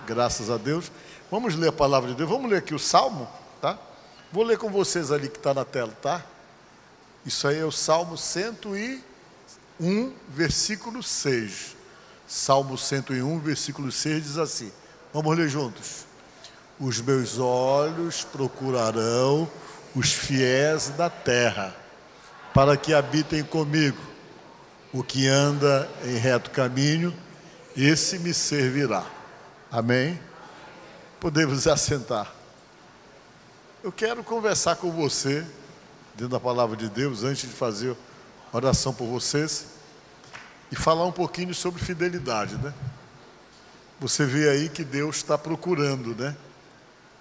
Graças a Deus. Vamos ler a palavra de Deus. Vamos ler aqui o Salmo, tá? Vou ler com vocês ali que está na tela, tá? Isso aí é o Salmo 101, versículo 6. Salmo 101, versículo 6 diz assim. Vamos ler juntos. Os meus olhos procurarão os fiéis da terra, para que habitem comigo. O que anda em reto caminho, esse me servirá. Amém? Podemos assentar. Eu quero conversar com você, dentro da palavra de Deus, antes de fazer oração por vocês, e falar um pouquinho sobre fidelidade, né? Você vê aí que Deus está procurando, né?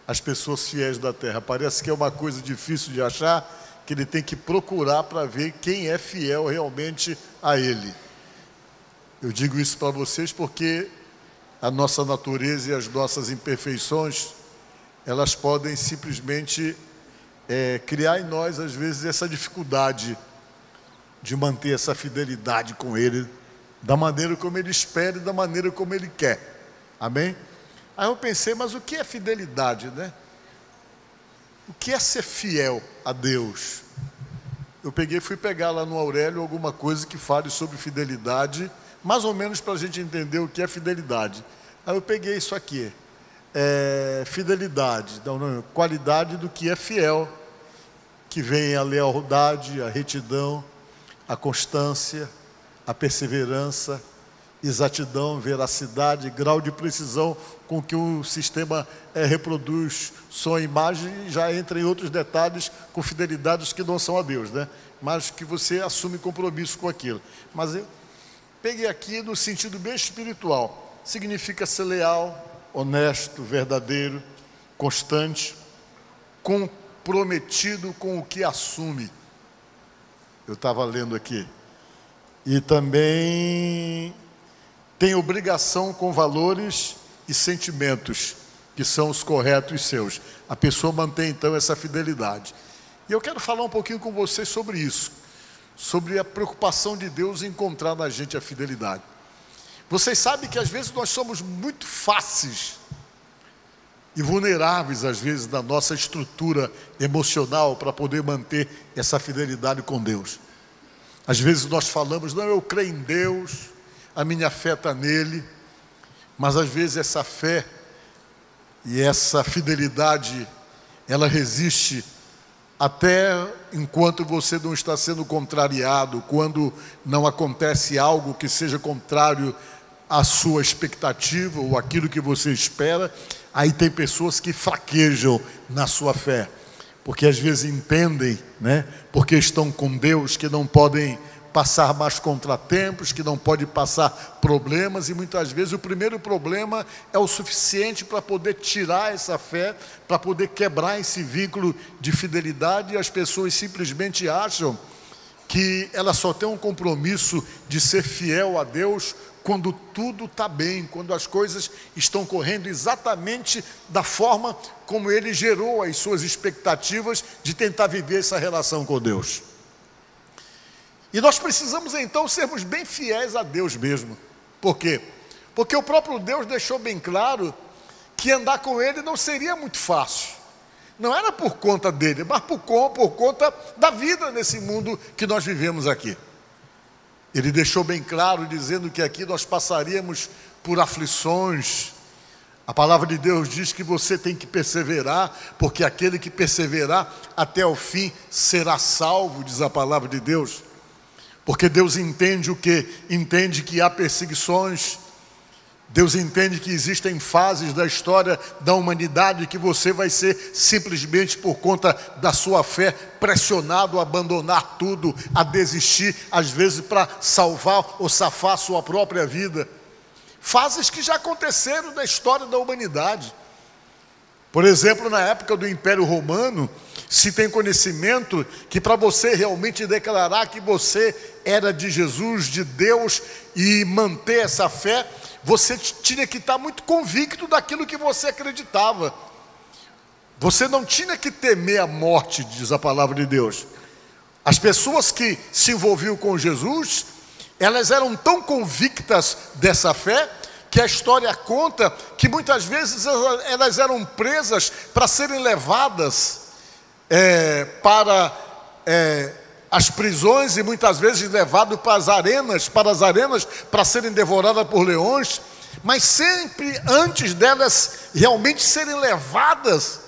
As pessoas fiéis da terra. Parece que é uma coisa difícil de achar, que Ele tem que procurar para ver quem é fiel realmente a Ele. Eu digo isso para vocês porque a nossa natureza e as nossas imperfeições, elas podem simplesmente criar em nós, às vezes, essa dificuldade de manter essa fidelidade com Ele, da maneira como Ele espera e da maneira como Ele quer. Amém? Aí eu pensei, mas o que é fidelidade, né? O que é ser fiel a Deus? Eu fui pegar lá no Aurélio alguma coisa que fale sobre fidelidade, mais ou menos para a gente entender o que é fidelidade. Aí eu peguei isso aqui, fidelidade, não, qualidade do que é fiel, que vem a lealdade, a retidão, a constância, a perseverança, exatidão, veracidade, grau de precisão com que o sistema reproduz som e imagem, e já entra em outros detalhes com fidelidades que não são a Deus, né? Mas que você assume compromisso com aquilo. Mas eu peguei aqui no sentido bem espiritual. Significa ser leal, honesto, verdadeiro, constante, comprometido com o que assume. Eu estava lendo aqui. E também tem obrigação com valores e sentimentos que são os corretos seus. A pessoa mantém então essa fidelidade. E eu quero falar um pouquinho com vocês sobre isso, sobre a preocupação de Deus em encontrar na gente a fidelidade. Vocês sabem que às vezes nós somos muito fáceis e vulneráveis às vezes na nossa estrutura emocional para poder manter essa fidelidade com Deus. Às vezes nós falamos, não, eu creio em Deus, a minha fé está nele, mas às vezes essa fé e essa fidelidade, ela resiste até enquanto você não está sendo contrariado, quando não acontece algo que seja contrário à sua expectativa ou aquilo que você espera. Aí tem pessoas que fraquejam na sua fé, porque às vezes entendem, né, porque estão com Deus, que não podem passar mais contratempos, que não pode passar problemas, e muitas vezes o primeiro problema é o suficiente para poder tirar essa fé, para poder quebrar esse vínculo de fidelidade, e as pessoas simplesmente acham que ela só tem um compromisso de ser fiel a Deus quando tudo está bem, quando as coisas estão correndo exatamente da forma como Ele gerou as suas expectativas de tentar viver essa relação com Deus. E nós precisamos então sermos bem fiéis a Deus mesmo. Por quê? Porque o próprio Deus deixou bem claro que andar com Ele não seria muito fácil. Não era por conta dele, mas por conta da vida nesse mundo que nós vivemos aqui. Ele deixou bem claro, dizendo que aqui nós passaríamos por aflições. A palavra de Deus diz que você tem que perseverar, porque aquele que perseverar até o fim será salvo, diz a palavra de Deus. Porque Deus entende o quê? Entende que há perseguições. Deus entende que existem fases da história da humanidade que você vai ser simplesmente por conta da sua fé pressionado a abandonar tudo, a desistir, às vezes para salvar ou safar a sua própria vida. Fases que já aconteceram na história da humanidade. Por exemplo, na época do Império Romano, se tem conhecimento que para você realmente declarar que você era de Jesus, de Deus, e manter essa fé, você tinha que estar muito convicto daquilo que você acreditava. Você não tinha que temer a morte, diz a palavra de Deus. As pessoas que se envolviam com Jesus, elas eram tão convictas dessa fé, que a história conta que muitas vezes elas eram presas para serem levadas para as prisões e muitas vezes levadas para as arenas para serem devoradas por leões, mas sempre antes delas realmente serem levadas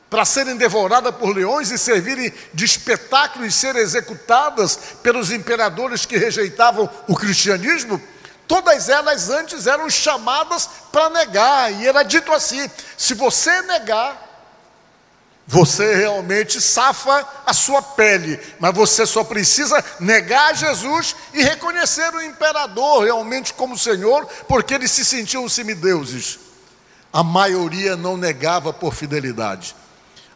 para serem devoradas por leões e servirem de espetáculo e serem executadas pelos imperadores que rejeitavam o cristianismo, todas elas antes eram chamadas para negar, e era dito assim: se você negar, você realmente safa a sua pele, mas você só precisa negar Jesus e reconhecer o imperador realmente como Senhor, porque eles se sentiam semideuses. A maioria não negava por fidelidade.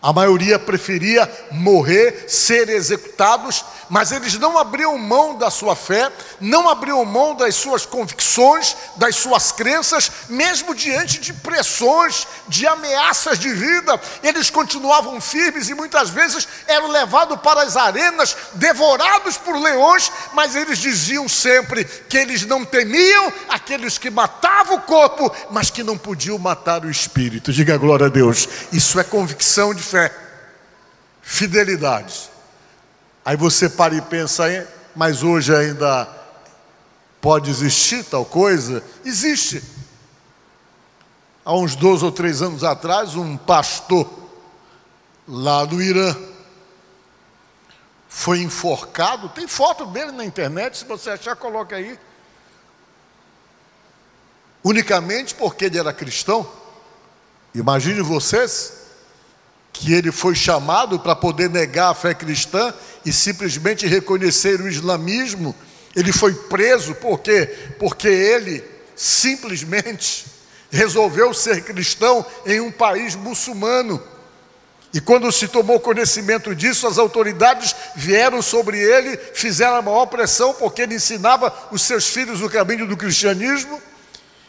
A maioria preferia morrer, ser executados, mas eles não abriam mão da sua fé, não abriam mão das suas convicções, das suas crenças, mesmo diante de pressões, de ameaças de vida. Eles continuavam firmes e muitas vezes eram levados para as arenas, devorados por leões, mas eles diziam sempre que eles não temiam aqueles que matavam o corpo, mas que não podiam matar o espírito. Diga glória a Deus. Isso é convicção de fé, fidelidade. Aí você para e pensa, mas hoje ainda pode existir tal coisa? Existe. Há uns 2 ou 3 anos atrás, um pastor lá no Irã foi enforcado. Tem foto dele na internet, se você achar, coloca aí. Unicamente porque ele era cristão. Imagine vocês que ele foi chamado para poder negar a fé cristã e simplesmente reconhecer o islamismo. Ele foi preso porque ele simplesmente resolveu ser cristão em um país muçulmano. E quando se tomou conhecimento disso, as autoridades vieram sobre ele, fizeram a maior pressão, porque ele ensinava os seus filhos no caminho do cristianismo.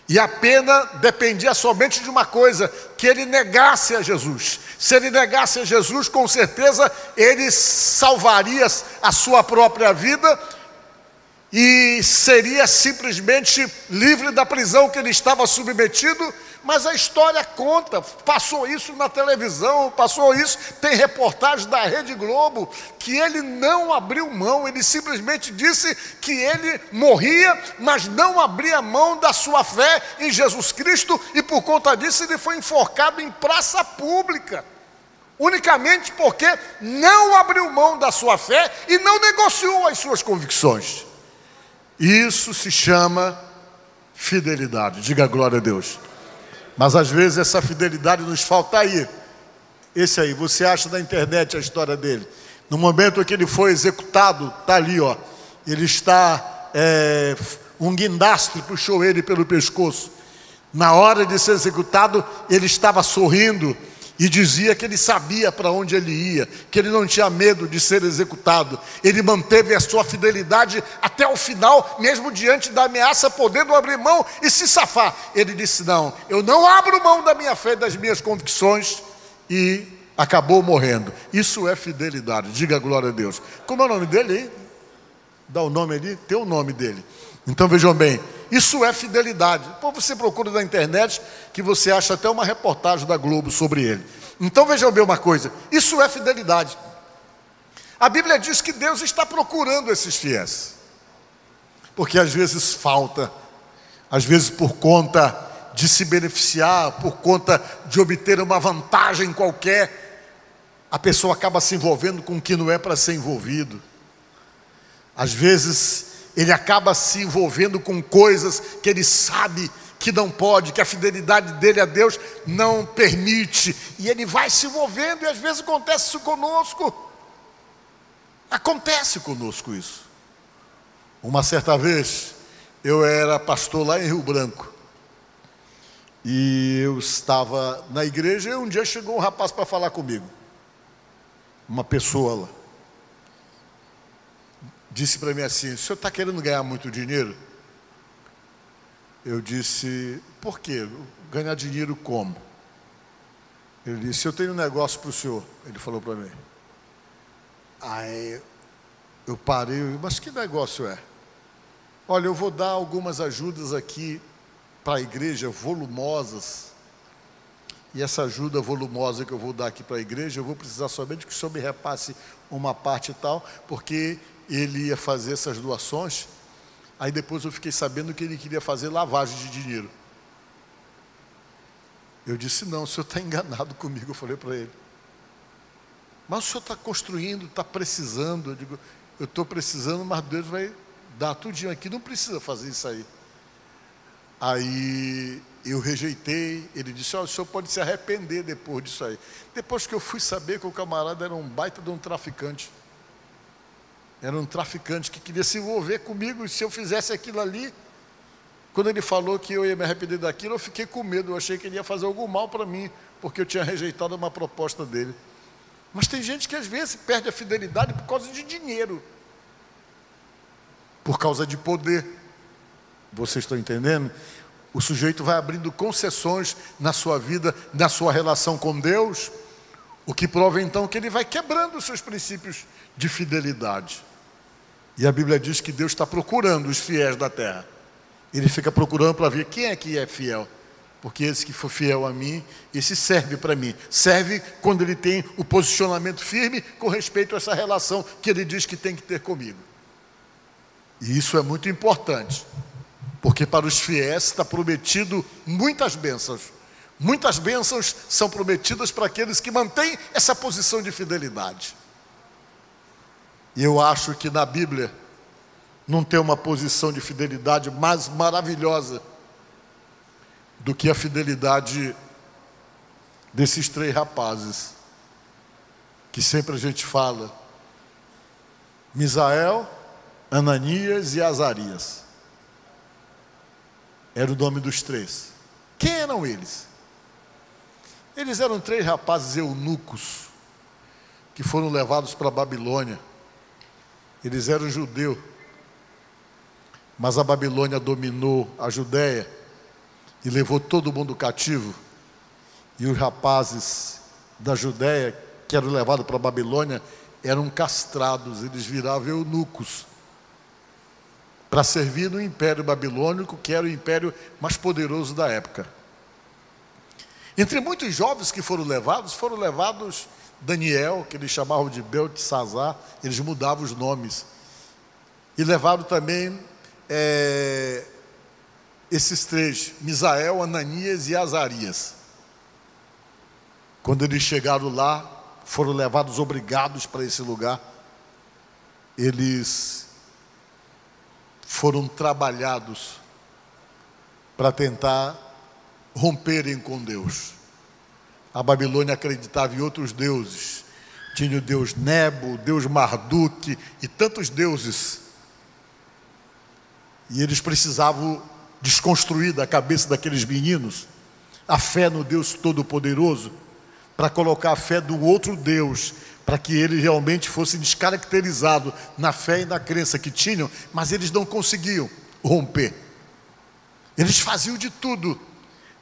E a pena dependia somente de uma coisa: que ele negasse a Jesus. Se ele negasse a Jesus, com certeza ele salvaria a sua própria vida e seria simplesmente livre da prisão que ele estava submetido. Mas a história conta, passou isso na televisão, passou isso, tem reportagem da Rede Globo, que ele não abriu mão. Ele simplesmente disse que ele morria, mas não abria mão da sua fé em Jesus Cristo, e por conta disso ele foi enforcado em praça pública, unicamente porque não abriu mão da sua fé e não negociou as suas convicções. Isso se chama fidelidade. Diga glória a Deus. Mas às vezes essa fidelidade nos falta aí. Esse aí, você acha na internet a história dele. No momento que ele foi executado, está ali, ó. Ele está, um guindastre puxou ele pelo pescoço. Na hora de ser executado, ele estava sorrindo e dizia que ele sabia para onde ele ia, que ele não tinha medo de ser executado. Ele manteve a sua fidelidade até o final, mesmo diante da ameaça, podendo abrir mão e se safar. Ele disse: não, eu não abro mão da minha fé, das minhas convicções, e acabou morrendo. Isso é fidelidade. Diga glória a Deus. Como é o nome dele, hein? Dá o nome ali, tem o nome dele. Então vejam bem, isso é fidelidade. Depois você procura na internet, que você acha até uma reportagem da Globo sobre ele. Então vejam bem uma coisa, isso é fidelidade. A Bíblia diz que Deus está procurando esses fiéis, porque às vezes falta, às vezes por conta de se beneficiar, por conta de obter uma vantagem qualquer, a pessoa acaba se envolvendo com o que não é para ser envolvido. Às vezes ele acaba se envolvendo com coisas que ele sabe que não pode, que a fidelidade dele a Deus não permite, e ele vai se envolvendo, e às vezes acontece isso conosco. Acontece conosco isso. Uma certa vez, eu era pastor lá em Rio Branco, e eu estava na igreja, e um dia chegou um rapaz para falar comigo, uma pessoa lá. Disse para mim assim: o senhor está querendo ganhar muito dinheiro? Eu disse: por quê? Ganhar dinheiro como? Ele disse: eu tenho um negócio para o senhor. Ele falou para mim. Aí eu parei, mas que negócio é? Olha, eu vou dar algumas ajudas aqui para a igreja volumosas, e essa ajuda volumosa que eu vou dar aqui para a igreja, eu vou precisar somente que o senhor me repasse uma parte e tal, porque ele ia fazer essas doações. Aí depois eu fiquei sabendo que ele queria fazer lavagem de dinheiro. Eu disse, não, o senhor está enganado comigo, eu falei para ele. Mas o senhor está construindo, está precisando. Eu digo, eu estou precisando, mas Deus vai dar tudinho aqui, não precisa fazer isso aí. Aí eu rejeitei, ele disse, o senhor pode se arrepender depois disso aí. Depois que eu fui saber que o camarada era um baita de um traficante. Era um traficante que queria se envolver comigo, e se eu fizesse aquilo ali, quando ele falou que eu ia me arrepender daquilo, eu fiquei com medo, eu achei que ele ia fazer algum mal para mim, porque eu tinha rejeitado uma proposta dele. Mas tem gente que às vezes perde a fidelidade por causa de dinheiro, por causa de poder. Vocês estão entendendo? O sujeito vai abrindo concessões na sua vida, na sua relação com Deus, o que prova então que ele vai quebrando os seus princípios de fidelidade. E a Bíblia diz que Deus está procurando os fiéis da terra. Ele fica procurando para ver quem é que é fiel. Porque esse que for fiel a mim, esse serve para mim. Serve quando ele tem o posicionamento firme com respeito a essa relação que ele diz que tem que ter comigo. E isso é muito importante. Porque para os fiéis está prometido muitas bênçãos. Muitas bênçãos são prometidas para aqueles que mantêm essa posição de fidelidade. E eu acho que na Bíblia não tem uma posição de fidelidade mais maravilhosa do que a fidelidade desses 3 rapazes, que sempre a gente fala: Misael, Ananias e Azarias. Era o nome dos 3. Quem eram eles? Eles eram 3 rapazes eunucos que foram levados para a Babilônia. Eles eram judeus, mas a Babilônia dominou a Judéia e levou todo mundo cativo. E os rapazes da Judéia, que eram levados para a Babilônia, eram castrados, eles viravam eunucos, para servir no Império Babilônico, que era o império mais poderoso da época. Entre muitos jovens que foram levados Daniel, que eles chamavam de Beltesazar, eles mudavam os nomes. E levaram também esses 3, Misael, Ananias e Azarias. Quando eles chegaram lá, foram levados obrigados para esse lugar. Eles foram trabalhados para tentar romperem com Deus. A Babilônia acreditava em outros deuses. Tinha o deus Nebo, o deus Marduk e tantos deuses. E eles precisavam desconstruir da cabeça daqueles meninos a fé no Deus Todo-Poderoso, para colocar a fé do outro Deus, para que eles realmente fossem descaracterizados na fé e na crença que tinham, mas eles não conseguiam romper. Eles faziam de tudo.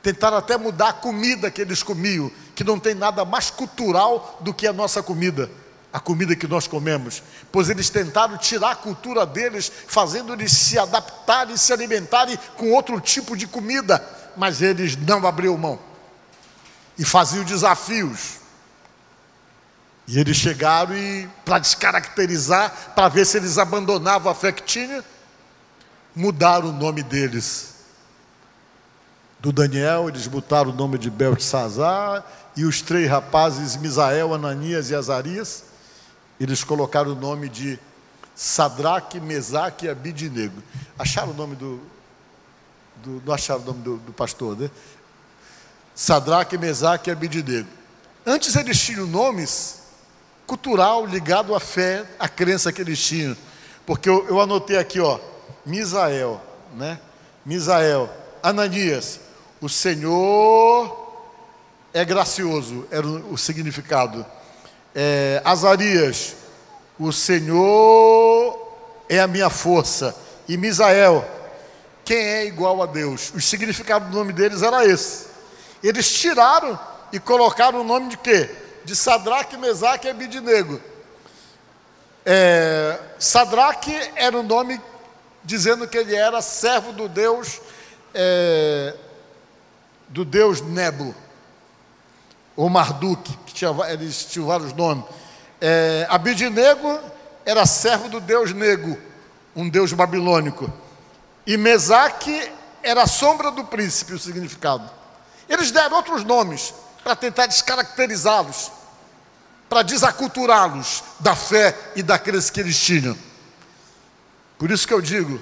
Tentaram até mudar a comida que eles comiam, que não tem nada mais cultural do que a nossa comida, a comida que nós comemos. Pois eles tentaram tirar a cultura deles, fazendo eles se adaptarem, se alimentarem com outro tipo de comida, mas eles não abriam mão e faziam desafios. E eles chegaram e, para descaracterizar, para ver se eles abandonavam a fé que tinham, mudaram o nome deles. Do Daniel, eles botaram o nome de Beltesazar, e os 3 rapazes, Misael, Ananias e Azarias, eles colocaram o nome de Sadraque, Mesaque e Abidnego. Acharam o nome não acharam o nome do pastor, né? Sadraque, Mesaque e Abidnego. Antes eles tinham nomes cultural ligado à fé, à crença que eles tinham. Porque eu anotei aqui, Misael, né? Misael, Ananias, o Senhor é gracioso, era o significado. Azarias, o Senhor é a minha força. E Misael, quem é igual a Deus? O significado do nome deles era esse. Eles tiraram e colocaram o nome de quê? De Sadraque, Mesaque e Abidnego. Sadraque era o nome dizendo que ele era servo do Deus do deus Nebo, ou Marduk, que eles tinham vários nomes. Abidnego era servo do deus Nego, um deus babilônico. E Mesaque era a sombra do príncipe, o significado. Eles deram outros nomes para tentar descaracterizá-los, para desaculturá-los da fé e da crença que eles tinham. Por isso que eu digo,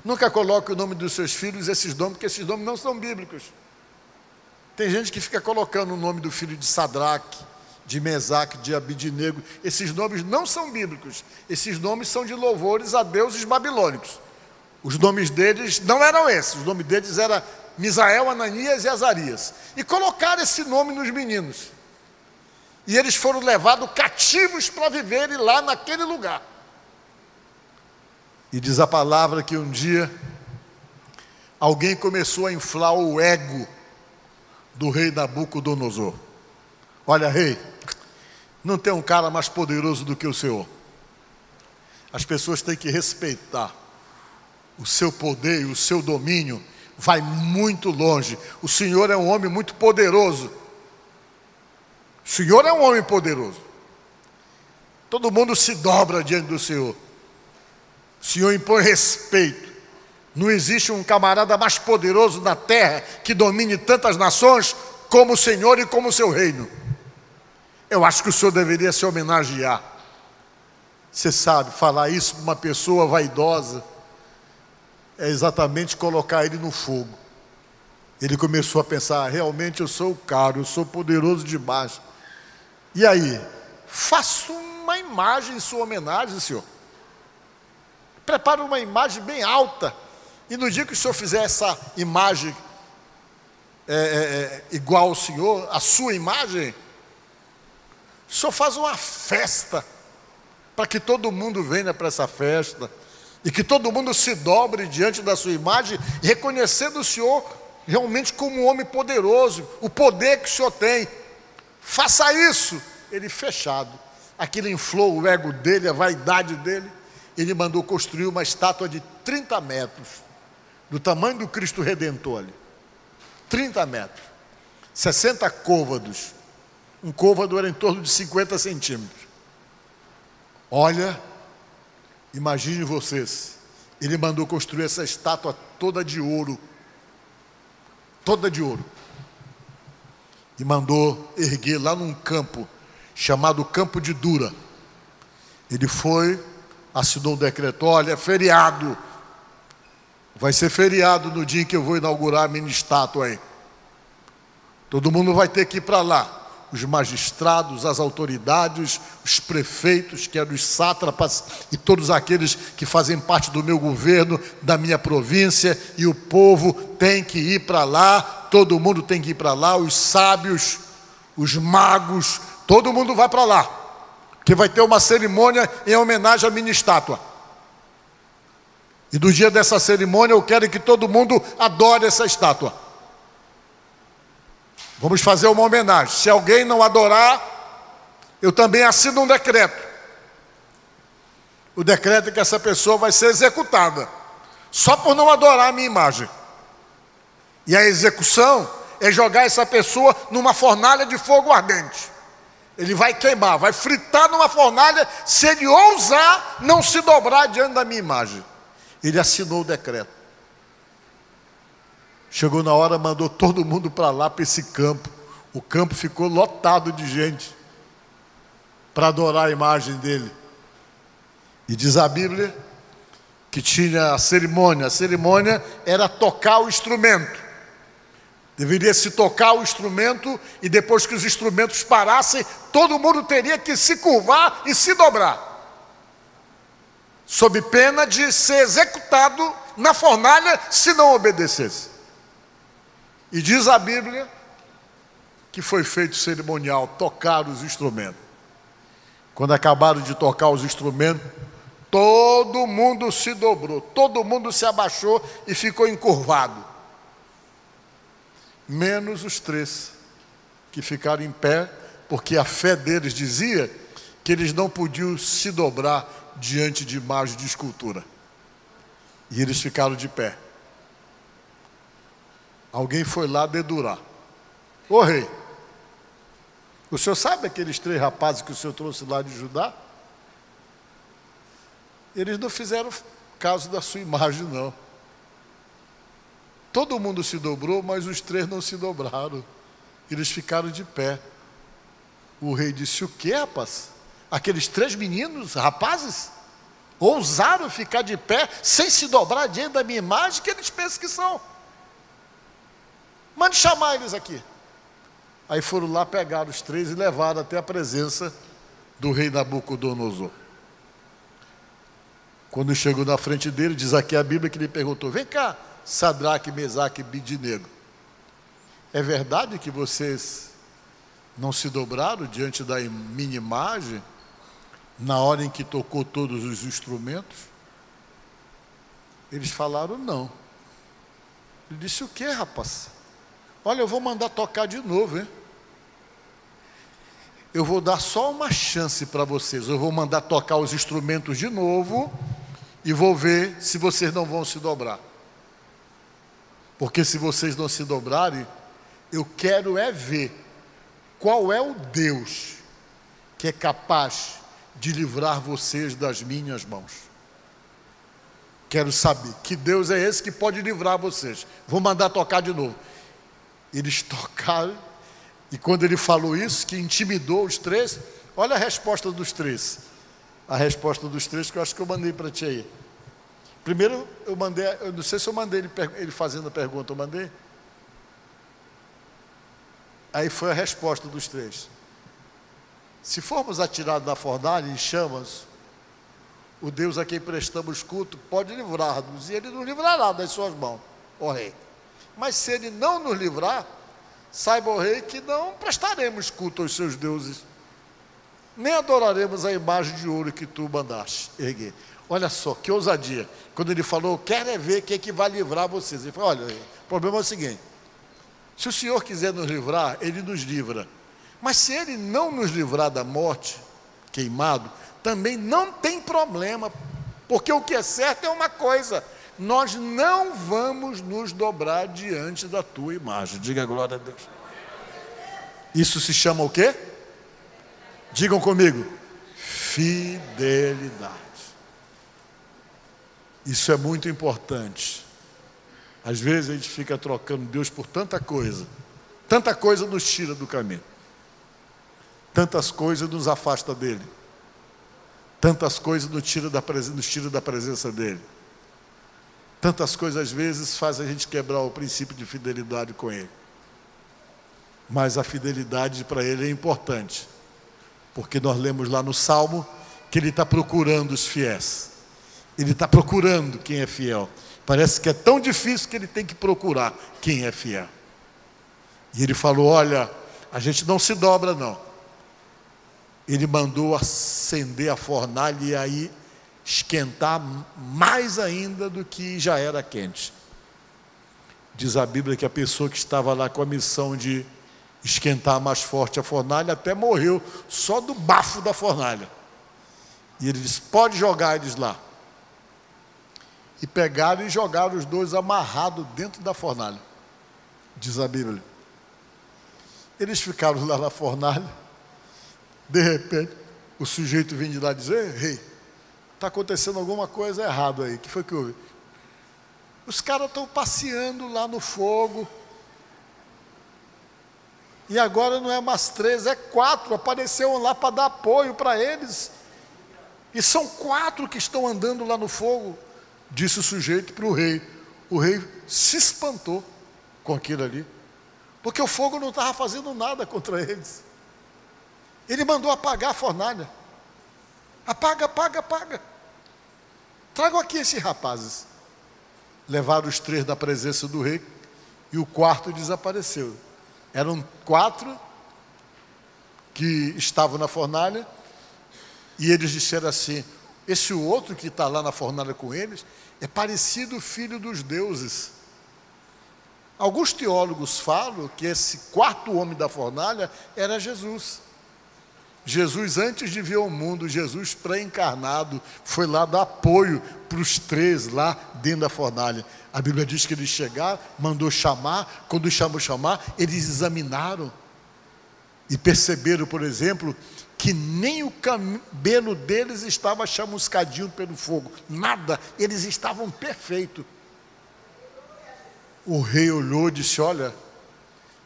nunca coloque o nome dos seus filhos esses nomes, porque esses nomes não são bíblicos. Tem gente que fica colocando o nome do filho de Sadraque, de Mesaque, de Abidnego. Esses nomes não são bíblicos. Esses nomes são de louvores a deuses babilônicos. Os nomes deles não eram esses. Os nomes deles eram Misael, Ananias e Azarias. E colocaram esse nome nos meninos. E eles foram levados cativos para viverem lá naquele lugar. E diz a palavra que um dia alguém começou a inflar o ego do rei Nabucodonosor. Olha, rei, não tem um cara mais poderoso do que o Senhor. As pessoas têm que respeitar o seu poder e o seu domínio. Vai muito longe. O Senhor é um homem muito poderoso. O Senhor é um homem poderoso. Todo mundo se dobra diante do Senhor. O Senhor impõe respeito. Não existe um camarada mais poderoso na terra que domine tantas nações como o Senhor e como o seu reino. Eu acho que o Senhor deveria se homenagear. Você sabe, falar isso para uma pessoa vaidosa é exatamente colocar ele no fogo. Ele começou a pensar, realmente eu sou o cara, eu sou poderoso demais. E aí, faça uma imagem em sua homenagem, Senhor. Prepare uma imagem bem alta. E no dia que o Senhor fizer essa imagem igual ao Senhor, a sua imagem, o Senhor faz uma festa para que todo mundo venha para essa festa e que todo mundo se dobre diante da sua imagem, reconhecendo o Senhor realmente como um homem poderoso, o poder que o Senhor tem. Faça isso. Ele fechado, aquilo inflou o ego dele, a vaidade dele. Ele mandou construir uma estátua de 30 metros, do tamanho do Cristo Redentor ali. 30 metros, 60 côvados. Um côvado era em torno de 50 centímetros. Olha, imagine vocês, ele mandou construir essa estátua toda de ouro. Toda de ouro. E mandou erguer lá num campo, chamado Campo de Dura. Ele foi, assinou um decreto, olha, feriado. Vai ser feriado no dia em que eu vou inaugurar a mini estátua aí. Todo mundo vai ter que ir para lá. Os magistrados, as autoridades, os prefeitos, que eram os sátrapas, e todos aqueles que fazem parte do meu governo, da minha província, e o povo tem que ir para lá, todo mundo tem que ir para lá, os sábios, os magos, todo mundo vai para lá, que vai ter uma cerimônia em homenagem à minha estátua. E no dia dessa cerimônia eu quero que todo mundo adore essa estátua. Vamos fazer uma homenagem. Se alguém não adorar, eu também assino um decreto. O decreto é que essa pessoa vai ser executada, só por não adorar a minha imagem. E a execução é jogar essa pessoa numa fornalha de fogo ardente. Ele vai queimar, vai fritar numa fornalha, se ele ousar não se dobrar diante da minha imagem. Ele assinou o decreto. Chegou na hora, mandou todo mundo para lá, para esse campo. O campo ficou lotado de gente para adorar a imagem dele. E diz a Bíblia que tinha a cerimônia. A cerimônia era tocar o instrumento. Deveria se tocar o instrumento e depois que os instrumentos parassem, todo mundo teria que se curvar e se dobrar, sob pena de ser executado na fornalha se não obedecesse. E diz a Bíblia que foi feito cerimonial, tocar os instrumentos. Quando acabaram de tocar os instrumentos, todo mundo se dobrou, todo mundo se abaixou e ficou encurvado. Menos os 3 que ficaram em pé, porque a fé deles dizia que eles não podiam se dobrar diante de imagem de escultura. E eles ficaram de pé. Alguém foi lá dedurar. Ô rei, o senhor sabe aqueles 3 rapazes que o senhor trouxe lá de Judá? Eles não fizeram caso da sua imagem, não. Todo mundo se dobrou, mas os 3 não se dobraram. Eles ficaram de pé. O rei disse: o quê, rapaz? Aqueles 3 meninos, rapazes, ousaram ficar de pé sem se dobrar diante da minha imagem, que eles pensam que são. Mande chamar eles aqui. Aí foram lá, pegaram os 3 e levaram até a presença do rei Nabucodonosor. Quando chegou na frente dele, diz aqui a Bíblia que ele perguntou: vem cá, Sadraque, Mesaque e Abednego, é verdade que vocês não se dobraram diante da minha imagem na hora em que tocou todos os instrumentos? Eles falaram: não. Ele disse: o que, rapaz? Olha, eu vou mandar tocar de novo, hein? Eu vou dar só uma chance para vocês. Eu vou mandar tocar os instrumentos de novo e vou ver se vocês não vão se dobrar. Porque se vocês não se dobrarem, eu quero é ver qual é o Deus que é capaz de livrar vocês das minhas mãos. Quero saber que Deus é esse que pode livrar vocês. Vou mandar tocar de novo. Eles tocaram, e quando ele falou isso, que intimidou os 3, olha a resposta dos 3. A resposta dos 3 que eu acho que eu mandei para ti aí. Primeiro eu mandei, eu não sei se eu mandei ele fazendo a pergunta, eu mandei. Aí foi a resposta dos 3. Se formos atirados da fornalha em chamas, o Deus a quem prestamos culto pode livrar-nos, e ele nos livrará das suas mãos, ó rei. Mas se ele não nos livrar, saiba, ó rei, que não prestaremos culto aos seus deuses, nem adoraremos a imagem de ouro que tu mandaste erguer. Olha só, que ousadia. Quando ele falou: quero é ver quem é que vai livrar vocês. Ele falou: olha, o problema é o seguinte: se o Senhor quiser nos livrar, Ele nos livra. Mas se Ele não nos livrar da morte, queimado, também não tem problema, porque o que é certo é uma coisa: nós não vamos nos dobrar diante da tua imagem. Diga glória a Deus. Isso se chama o quê? Digam comigo: fidelidade. Isso é muito importante. Às vezes a gente fica trocando Deus por tanta coisa nos tira do caminho, tantas coisas nos afasta dele, tantas coisas nos tira da presença dele, tantas coisas às vezes faz a gente quebrar o princípio de fidelidade com ele. Mas a fidelidade para ele é importante, porque nós lemos lá no Salmo que ele está procurando os fiéis. Ele está procurando quem é fiel. Parece que é tão difícil que ele tem que procurar quem é fiel. E ele falou: olha, a gente não se dobra não. Ele mandou acender a fornalha e aí esquentar mais ainda do que já era quente. Diz a Bíblia que a pessoa que estava lá com a missão de esquentar mais forte a fornalha até morreu só do bafo da fornalha. E ele disse: pode jogar eles lá. E pegaram e jogaram os 2 amarrados dentro da fornalha, diz a Bíblia. Eles ficaram lá na fornalha. De repente o sujeito vem de lá dizer: rei, está acontecendo alguma coisa errada aí. O que foi que houve? Os caras estão passeando lá no fogo, e agora não é mais 3, é 4, apareceram lá para dar apoio para eles, e são 4 que estão andando lá no fogo. Disse o sujeito para o rei. O rei se espantou com aquilo ali, porque o fogo não estava fazendo nada contra eles. Ele mandou apagar a fornalha. Apaga, apaga, apaga. Tragam aqui esses rapazes. Levaram os 3 da presença do rei, e o 4º desapareceu. Eram 4 que estavam na fornalha, e eles disseram assim: esse outro que está lá na fornalha com eles é parecido o filho dos deuses. Alguns teólogos falam que esse 4º homem da fornalha era Jesus. Jesus, antes de vir ao mundo, Jesus pré-encarnado, foi lá dar apoio para os 3 lá dentro da fornalha. A Bíblia diz que eles chegaram, mandou chamar, quando chamar, eles examinaram e perceberam, por exemplo, que nem o cabelo deles estava chamuscadinho pelo fogo, nada, eles estavam perfeitos. O rei olhou e disse: olha,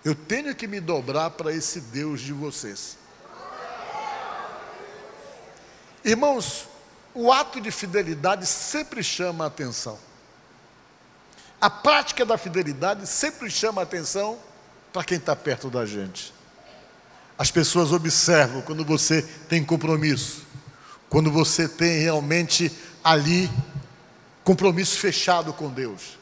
eu tenho que me dobrar para esse Deus de vocês. Irmãos, o ato de fidelidade sempre chama a atenção. A prática da fidelidade sempre chama a atenção para quem está perto da gente. As pessoas observam quando você tem compromisso, quando você tem realmente ali compromisso fechado com Deus.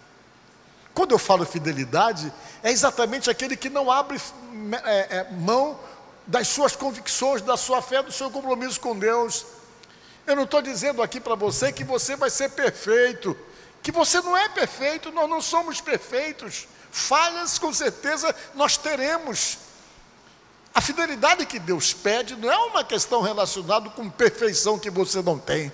Quando eu falo fidelidade, é exatamente aquele que não abre mão das suas convicções, da sua fé, do seu compromisso com Deus. Eu não estou dizendo aqui para você que você vai ser perfeito, que você não é perfeito, nós não somos perfeitos. Falhas, com certeza, nós teremos. A fidelidade que Deus pede não é uma questão relacionada com perfeição que você não tem.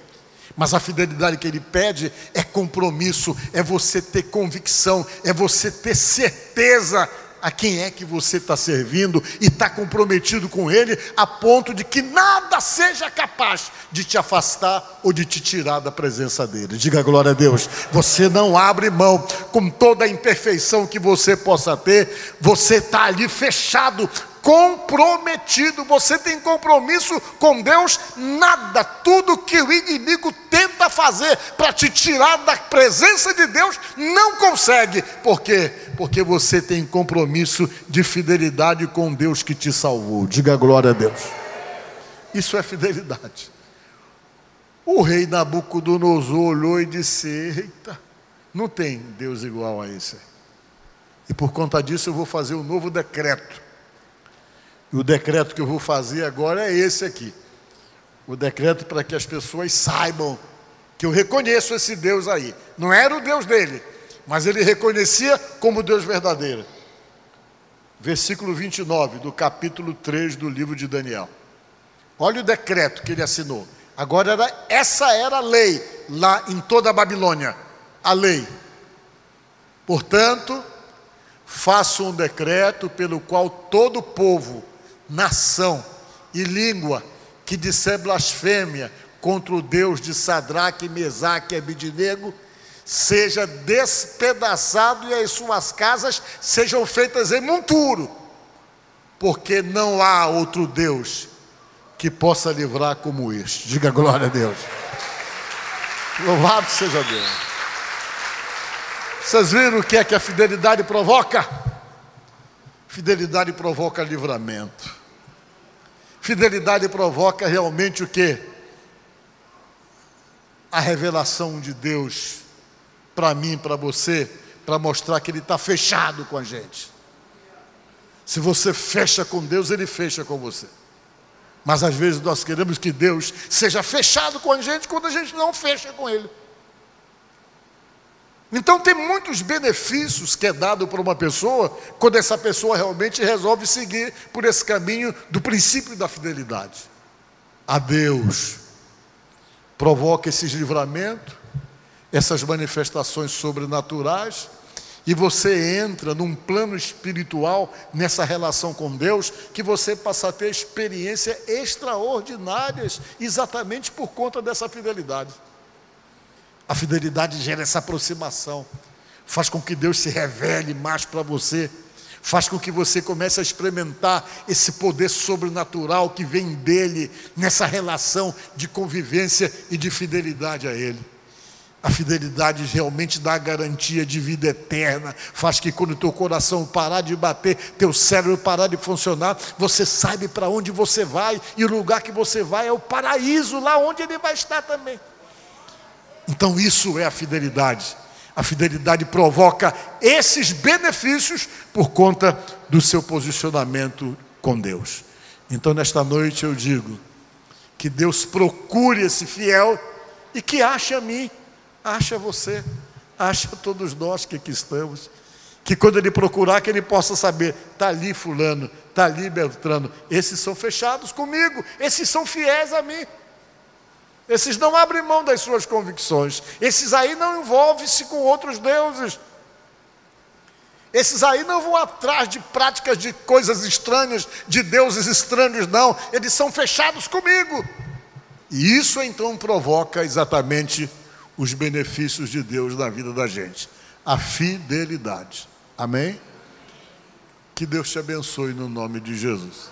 Mas a fidelidade que Ele pede é compromisso, é você ter convicção, é você ter certeza a quem é que você está servindo e está comprometido com Ele, a ponto de que nada seja capaz de te afastar ou de te tirar da presença dEle. Diga glória a Deus. Você não abre mão, com toda a imperfeição que você possa ter, você está ali fechado, comprometido, você tem compromisso com Deus. Nada, tudo que o inimigo tenta fazer para te tirar da presença de Deus, não consegue. Por quê? Porque você tem compromisso de fidelidade com Deus que te salvou. Diga glória a Deus. Isso é fidelidade. O rei Nabucodonosor olhou e disse: eita, não tem Deus igual a esse. E por conta disso eu vou fazer um novo decreto. E o decreto que eu vou fazer agora é esse aqui. O decreto para que as pessoas saibam que eu reconheço esse Deus aí. Não era o Deus dele, mas ele reconhecia como Deus verdadeiro. Versículo 29 do capítulo 3 do livro de Daniel. Olha o decreto que ele assinou. Agora essa era a lei lá em toda a Babilônia. A lei. Portanto, faço um decreto pelo qual todo povo, nação e língua que disser blasfêmia contra o Deus de Sadraque, Mesaque e Abednego seja despedaçado e as suas casas sejam feitas em monturo, porque não há outro Deus que possa livrar como este. Diga glória a Deus. Louvado seja Deus. Vocês viram o que é que a fidelidade provoca? Fidelidade provoca livramento. Fidelidade provoca realmente o quê? A revelação de Deus para mim, para você, para mostrar que Ele está fechado com a gente. Se você fecha com Deus, Ele fecha com você. Mas às vezes nós queremos que Deus seja fechado com a gente quando a gente não fecha com Ele. Então tem muitos benefícios que é dado para uma pessoa quando essa pessoa realmente resolve seguir por esse caminho do princípio da fidelidade a Deus. Provoca esses livramentos, essas manifestações sobrenaturais, e você entra num plano espiritual nessa relação com Deus, que você passa a ter experiências extraordinárias exatamente por conta dessa fidelidade. A fidelidade gera essa aproximação, faz com que Deus se revele mais para você, faz com que você comece a experimentar esse poder sobrenatural que vem dele, nessa relação de convivência e de fidelidade a Ele. A fidelidade realmente dá a garantia de vida eterna, faz que quando teu coração parar de bater, teu cérebro parar de funcionar, você sabe para onde você vai, e o lugar que você vai é o paraíso, lá onde Ele vai estar também. Então isso é a fidelidade. A fidelidade provoca esses benefícios por conta do seu posicionamento com Deus. Então nesta noite eu digo que Deus procure esse fiel e que ache a mim, ache a você, ache a todos nós que aqui estamos, que quando ele procurar, que ele possa saber, está ali fulano, está ali Beltrano, esses são fechados comigo, esses são fiéis a mim, esses não abrem mão das suas convicções, esses aí não envolvem-se com outros deuses, esses aí não vão atrás de práticas de coisas estranhas, de deuses estranhos, não, eles são fechados comigo. E isso então provoca exatamente os benefícios de Deus na vida da gente, a fidelidade. Amém? Que Deus te abençoe no nome de Jesus.